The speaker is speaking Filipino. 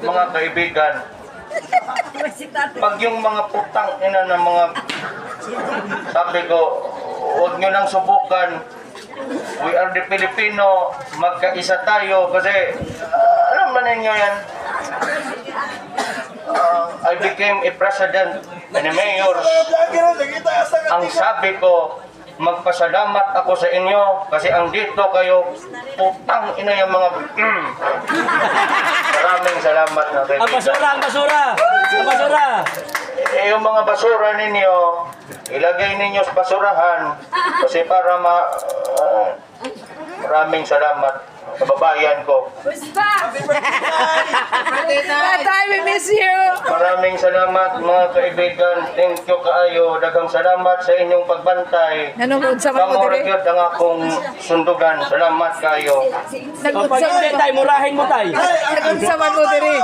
mga kaibigan, pag yung mga putang ina ng mga, sabi ko, huwag nyo nang subukan. We are the Filipino, magkaisa tayo kasi, alam ba ninyo yan? I became a president and a mayor. Ang sabi ko, magpasalamat ako sa inyo kasi ang dito kayo, putang ina yung mga maraming salamat na kaibigan. Ang basura, ang basura! Ang basura! Yung mga basura ninyo, ilagay ninyo sa basurahan kasi para maraming salamat kababayan ko. Tatay, we miss you! Maraming salamat mga kaibigan. Thank you kaayo. Daghang salamat sa inyong pagbantay. Nanonood sa man mo Kamura dire. gyud ang akong sundugan. Salamat kaayo. Pag hindi tayo, murahin mo tayo. Nanonood sa man mo dire.